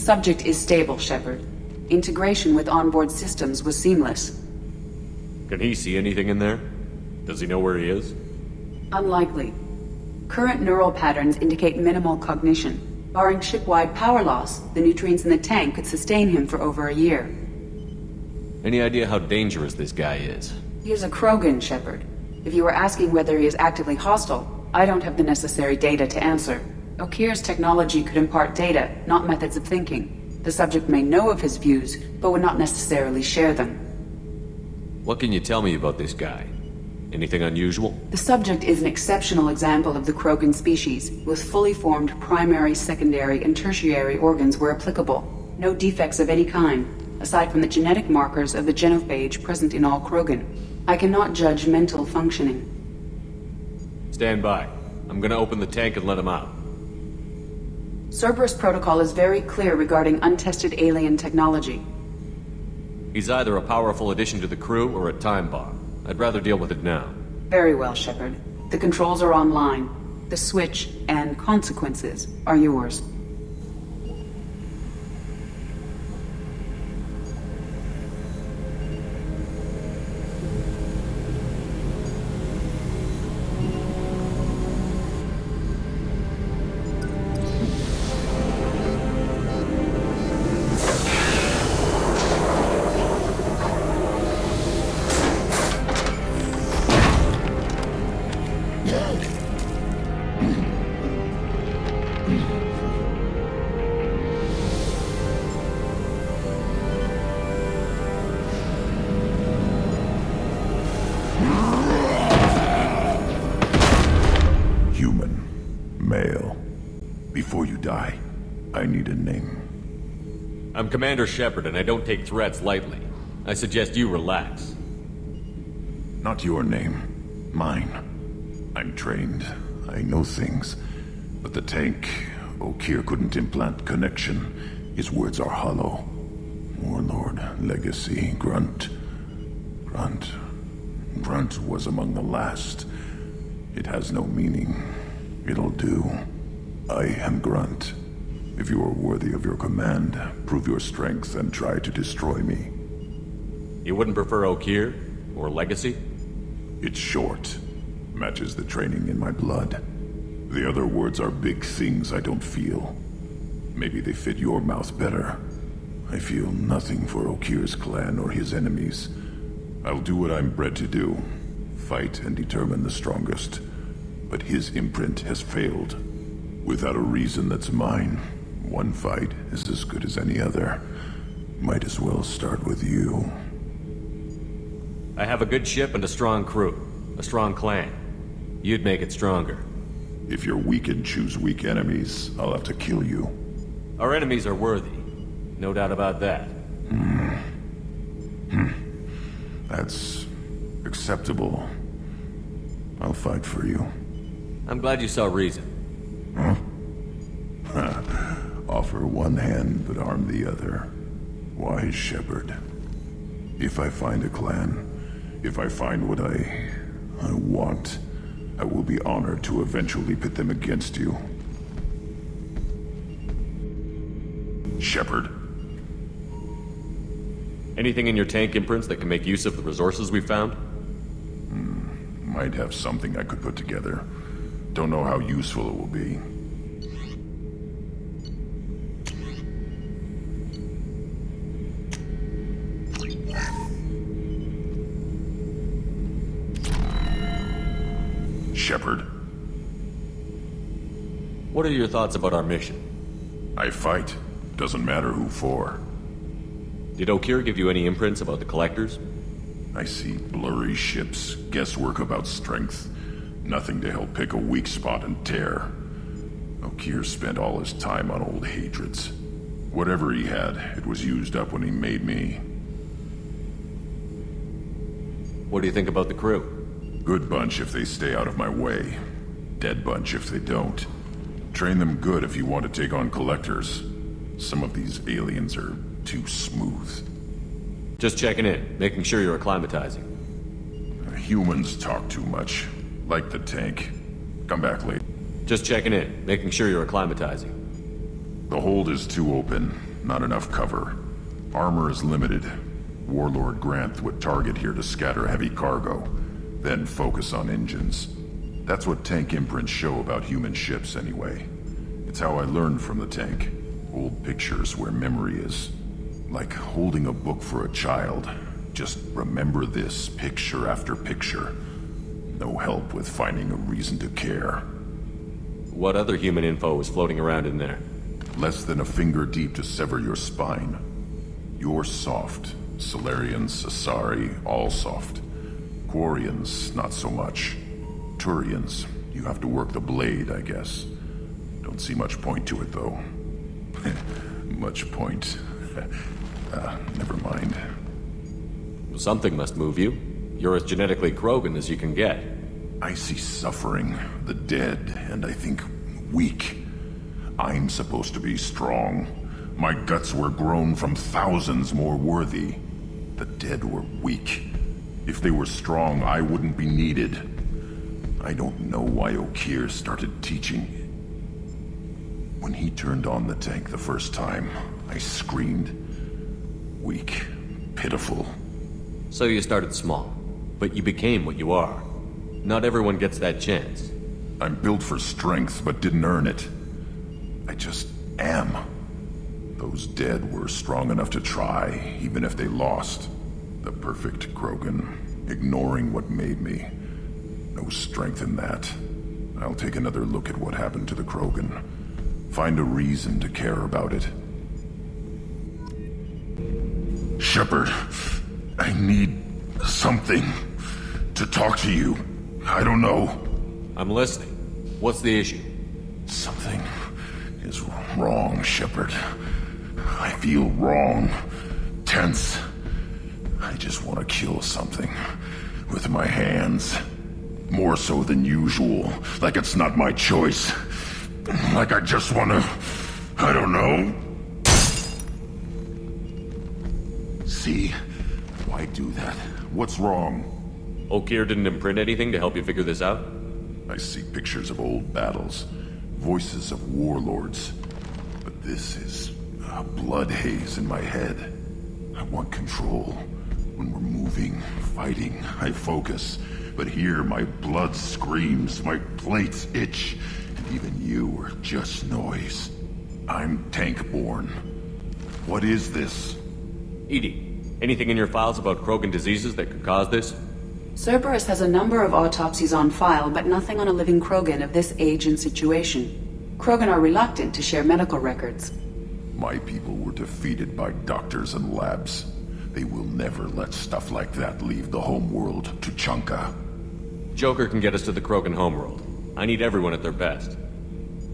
subject is stable, Shepard. Integration with onboard systems was seamless. Can he see anything in there? Does he know where he is? Unlikely. Current neural patterns indicate minimal cognition. Barring ship-wide power loss, the nutrients in the tank could sustain him for over a year. Any idea how dangerous this guy is? He is a Krogan, Shepard. If you were asking whether he is actively hostile, I don't have the necessary data to answer. Okeer's technology could impart data, not methods of thinking. The subject may know of his views, but would not necessarily share them. What can you tell me about this guy? Anything unusual? The subject is an exceptional example of the Krogan species, with fully formed primary, secondary, and tertiary organs where applicable. No defects of any kind, aside from the genetic markers of the genophage present in all Krogan. I cannot judge mental functioning. Stand by. I'm gonna open the tank and let him out. Cerberus protocol is very clear regarding untested alien technology. He's either a powerful addition to the crew or a time bomb. I'd rather deal with it now. Very well, Shepard. The controls are online. The switch and consequences are yours. Before you die, I need a name. I'm Commander Shepard, and I don't take threats lightly. I suggest you relax. Not your name. Mine. I'm trained. I know things. But the tank, Okeer couldn't implant connection. His words are hollow. Warlord, Legacy, Grunt. Grunt was among the last. It has no meaning. It'll do. I am Grunt. If you are worthy of your command, prove your strength and try to destroy me. You wouldn't prefer Okeer? Or Legacy? It's short. Matches the training in my blood. The other words are big things I don't feel. Maybe they fit your mouth better. I feel nothing for Okeer's clan or his enemies. I'll do what I'm bred to do. Fight and determine the strongest. But his imprint has failed. Without a reason that's mine, one fight is as good as any other. Might as well start with you. I have a good ship and a strong crew. A strong clan. You'd make it stronger. If you're weak and choose weak enemies, I'll have to kill you. Our enemies are worthy. No doubt about that. That's acceptable. I'll fight for you. I'm glad you saw reason. Huh? Offer one hand, but arm the other. Wise Shepard. If I find a clan, if I find what I want, I will be honored to eventually pit them against you. Shepard. Anything in your tank imprints that can make use of the resources we found? Might have something I could put together. Don't know how useful it will be. Shepard. What are your thoughts about our mission? I fight. Doesn't matter who for. Did Okeer give you any imprints about the Collectors? I see blurry ships, guesswork about strength. Nothing to help pick a weak spot and tear. Okeer spent all his time on old hatreds. Whatever he had, it was used up when he made me. What do you think about the crew? Good bunch if they stay out of my way. Dead bunch if they don't. Train them good if you want to take on Collectors. Some of these aliens are too smooth. Just checking in, making sure you're acclimatizing. Humans talk too much. Like the tank. Come back later. Just checking in, making sure you're acclimatizing. The hold is too open. not enough cover. Armor is limited. Warlord Grunt would target here to scatter heavy cargo, then focus on engines. That's what tank imprints show about human ships anyway. It's how I learned from the tank. Old pictures where memory is. Like holding a book for a child. Just remember this picture after picture. No help with finding a reason to care. What other human info was floating around in there? Less than a finger deep to sever your spine. You're soft. Solarians, Asari, all soft. Quarians, not so much. Turians, you have to work the blade, I guess. Don't see much point to it, though. Much point. Never mind. Something must move you. You're as genetically Krogan as you can get. I see suffering, the dead, and I think weak. I'm supposed to be strong. My guts were grown from thousands more worthy. The dead were weak. If they were strong, I wouldn't be needed. I don't know why Okeer started teaching. When he turned on the tank the first time, I screamed. Weak. Pitiful. So you started small, but you became what you are. Not everyone gets that chance. I'm built for strength, but didn't earn it. I just am. Those dead were strong enough to try, even if they lost. The perfect Krogan, ignoring what made me. No strength in that. I'll take another look at what happened to the Krogan. Find a reason to care about it. Shepard, I need something to talk to you. I don't know. I'm listening. What's the issue? Something is wrong, Shepard. I feel wrong. Tense. I just want to kill something. With my hands. More so than usual. Like it's not my choice. Like I just want to... I don't know. See? Why do that? What's wrong? Okeer didn't imprint anything to help you figure this out? I see pictures of old battles. Voices of warlords. But this is a blood haze in my head. I want control. When we're moving, fighting, I focus. But here my blood screams, my plates itch. And even you are just noise. I'm tank-born. What is this? Edie, anything in your files about Krogan diseases that could cause this? Cerberus has a number of autopsies on file, but nothing on a living Krogan of this age and situation. Krogan are reluctant to share medical records. My people were defeated by doctors and labs. They will never let stuff like that leave the homeworld to Chunka. Joker can get us to the Krogan homeworld. I need everyone at their best.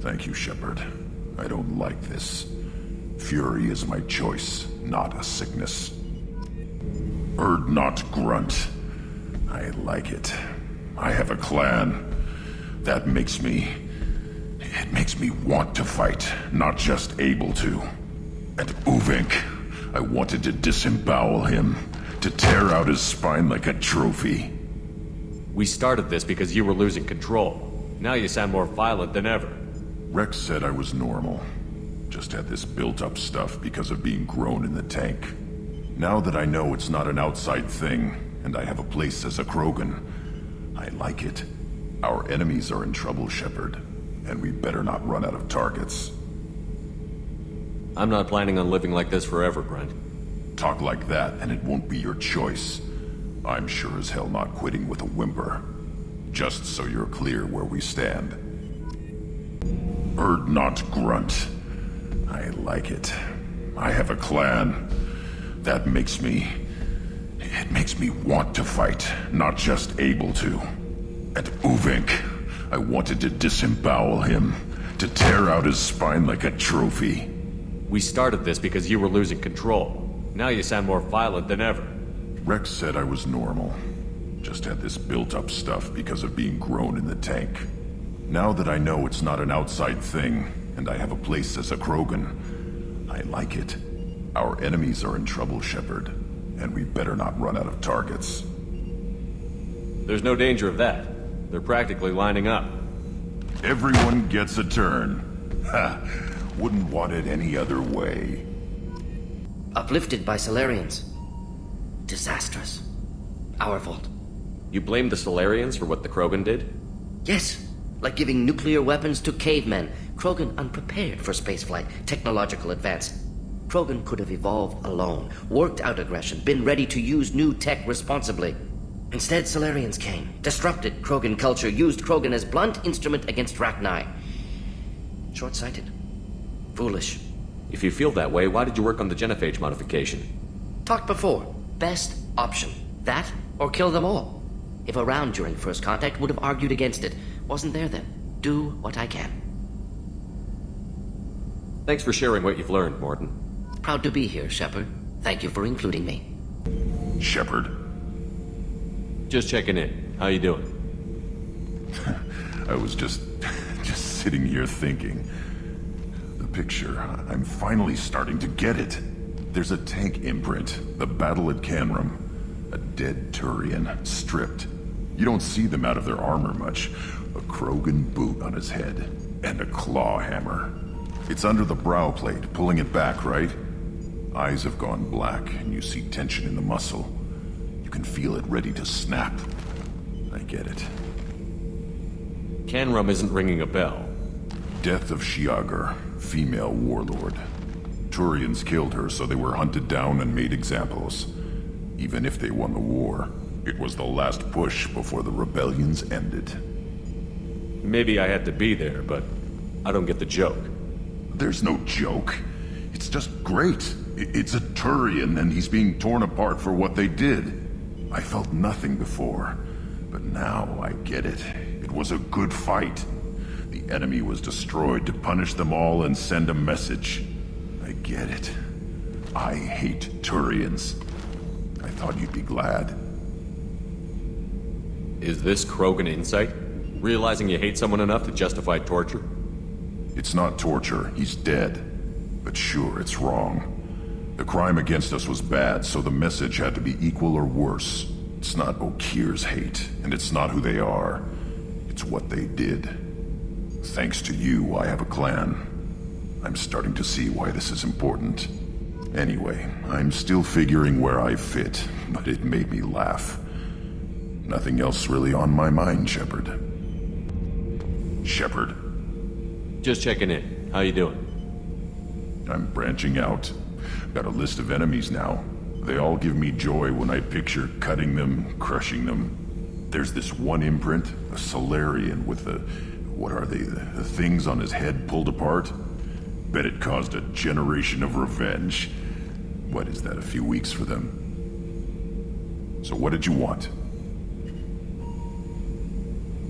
Thank you, Shepard. I don't like this. Fury is my choice, not a sickness. Erd not Grunt. I like it. I have a clan. That makes me... It makes me want to fight, not just able to. And Uvink, I wanted to disembowel him, to tear out his spine like a trophy. We started this because you were losing control. Now you sound more violent than ever. Rex said I was normal. Just had this built-up stuff because of being grown in the tank. Now that I know it's not an outside thing, and I have a place as a Krogan, I like it. Our enemies are in trouble, Shepard, and we better not run out of targets. I'm not planning on living like this forever, Grunt. Talk like that, and it won't be your choice. I'm sure as hell not quitting with a whimper. Just so you're clear where we stand. Erd not Grunt. I like it. I have a clan. That makes me... It makes me want to fight, not just able to. And Uvink, I wanted to disembowel him, to tear out his spine like a trophy. We started this because you were losing control. Now you sound more violent than ever. Rex said I was normal. Just had this built-up stuff because of being grown in the tank. Now that I know it's not an outside thing, and I have a place as a Krogan, I like it. Our enemies are in trouble, Shepard, and we better not run out of targets. There's no danger of that. They're practically lining up. Everyone gets a turn. Ha! Wouldn't want it any other way. uplifted by Solarians. Disastrous. Our fault. You blame the Solarians for what the Krogan did? Yes, like giving nuclear weapons to cavemen. Krogan unprepared for spaceflight, technological advance. Krogan could have evolved alone, worked out aggression, been ready to use new tech responsibly. Instead, Solarians came, disrupted Krogan culture, used Krogan as blunt instrument against Rachni. Short-sighted. Foolish. If you feel that way, why did you work on the genophage modification? Talked before. Best option. That, or kill them all. If around during first contact, would have argued against it. Wasn't there then. Do what I can. Thanks for sharing what you've learned, Morton. Proud to be here, Shepard. Thank you for including me. Shepard. Just checking in. How you doing? I was just sitting here thinking. The picture, I'm finally starting to get it. There's a tank imprint, the battle at Canrum. A dead Turian, stripped. You don't see them out of their armor much. A Krogan boot on his head, and a claw hammer. It's under the brow plate, pulling it back, right? Eyes have gone black, and you see tension in the muscle. You can feel it ready to snap. I get it. Canrum isn't ringing a bell. Death of Shiagar, female warlord. Turians killed her, so they were hunted down and made examples. Even if they won the war, it was the last push before the rebellions ended. Maybe I had to be there, but I don't get the joke. There's no joke. It's just great. It's a Turian, and he's being torn apart for what they did. I felt nothing before, but now I get it. It was a good fight. The enemy was destroyed to punish them all and send a message. I get it. I hate Turians. I thought you'd be glad. Is this Krogan insight? Realizing you hate someone enough to justify torture? It's not torture. He's dead. But sure, it's wrong. The crime against us was bad, so the message had to be equal or worse. It's not Okir's hate, and it's not who they are. It's what they did. Thanks to you, I have a clan. I'm starting to see why this is important. Anyway, I'm still figuring where I fit, but it made me laugh. Nothing else really on my mind, Shepard. Shepard. Just checking in. How you doing? I'm branching out. Got a list of enemies now. They all give me joy when I picture cutting them, crushing them. There's this one imprint, a Solarian with the... what are they? The things on his head pulled apart? Bet it caused a generation of revenge. What is that, a few weeks for them? So what did you want?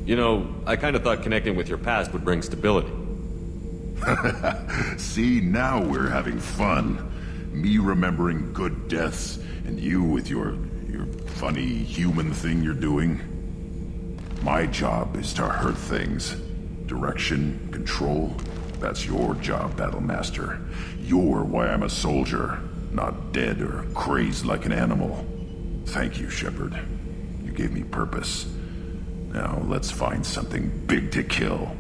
You know, I kind of thought connecting with your past would bring stability. See, now we're having fun. Me remembering good deaths, and you with your funny human thing you're doing. My job is to hurt things. Direction, control, that's your job, Battlemaster. You're why I'm a soldier, not dead or crazed like an animal. Thank you, Shepard. You gave me purpose. Now let's find something big to kill.